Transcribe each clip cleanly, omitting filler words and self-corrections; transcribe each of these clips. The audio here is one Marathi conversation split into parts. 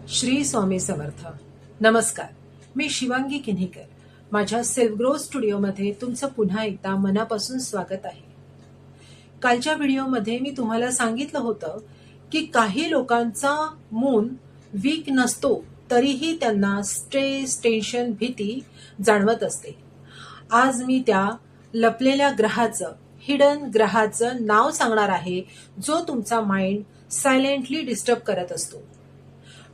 श्री स्वामी समर्थ. नमस्कार, मी शिवांगी किन्हीकर. माझ्या सेल्फ ग्रोथ स्टुडिओमध्ये तुमचं पुन्हा एकदा मनापासून स्वागत आहे. कालच्या व्हिडिओमध्ये मी तुम्हाला सांगितलं होतं की काही लोकांचा मूड वीक नसतो तरीही त्यांना स्ट्रेस, टेन्शन, भीती जाणवत असते. आज मी त्या लपलेल्या ग्रहाचं, हिडन ग्रहाचं नाव सांगणार आहे जो तुमचा माइंड सायलेंटली डिस्टर्ब करत असतो.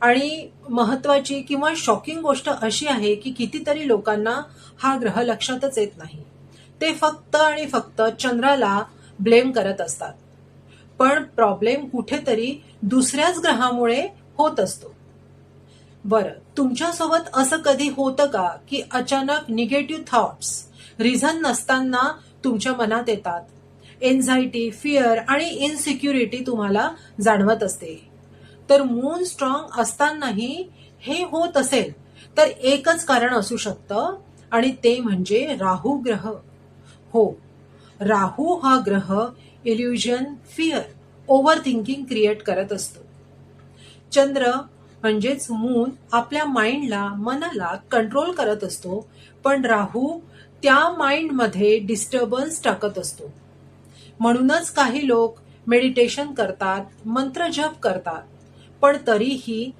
आणि महत्वाची किंवा शॉकिंग गोष्ट अशी आहे की कितीतरी लोकांना हा ग्रह लक्षातच येत नाही. ते फक्त आणि फक्त चंद्राला ब्लेम करत असतात. पण प्रॉब्लेम कुठेतरी दुसऱ्याच ग्रहामुळे होत असतो. बरं, तुमच्यासोबत असं कधी होतं का की अचानक निगेटिव्ह थॉट्स रिझन नसताना तुमच्या मनात येतात? एन्झायटी, फिअर आणि इनसिक्युरिटी तुम्हाला जाणवत असते. तर मून स्ट्रॉंग असतानाही हे होत असेल तर एकच कारण असू शकतं आणि ते म्हणजे राहू ग्रह. हो, राहू हा ग्रह illusion, fear, over thinking create करत असतो. चंद्र म्हणजेच मून आपल्या माइंडला, मनाला कंट्रोल करत असतो, पण राहू त्या माइंडमध्ये डिस्टर्बन्स टाकत असतो. म्हणूनच काही लोक मेडिटेशन करतात, मंत्र जप करतात, पण तरीही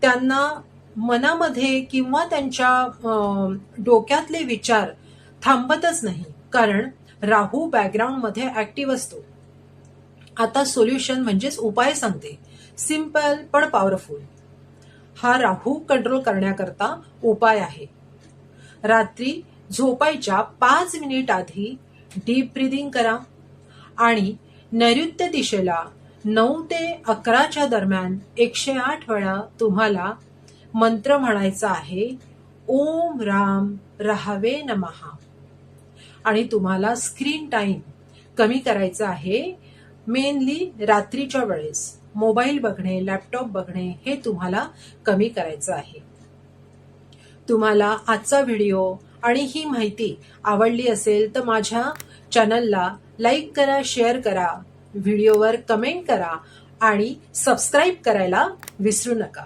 त्यांना मनामध्ये किंवा त्यांच्या डोक्यातले विचार थांबतच नाही, कारण राहू बॅकग्राऊंडमध्ये ऍक्टिव्ह असतो. आता सोल्युशन म्हणजेच उपाय सांगते, सिंपल पण पॉवरफुल. हा राहू कंट्रोल करण्याकरता उपाय आहे. रात्री झोपायच्या 5 मिनिट आधी डीप ब्रीदिंग करा आणि नैऋत्य दिशेला 9 ते 11च्या दरम्यान 108 वेळा तुम्हाला मंत्र म्हणायचा आहे, ओम राम रहावे नमः. आणि तुम्हाला स्क्रीन टाइम कमी करायचा आहे. मेनली रात्रीच्या वेळेस मोबाईल बघणे, लॅपटॉप बघणे हे तुम्हाला कमी करायचं आहे. तुम्हाला आजचा व्हिडिओ आणि ही माहिती आवडली असेल तर माझ्या चॅनलला लाईक करा, शेअर करा, व्हिडिओवर कमेंट करा आणि सबस्क्राईब करायला विसरू नका.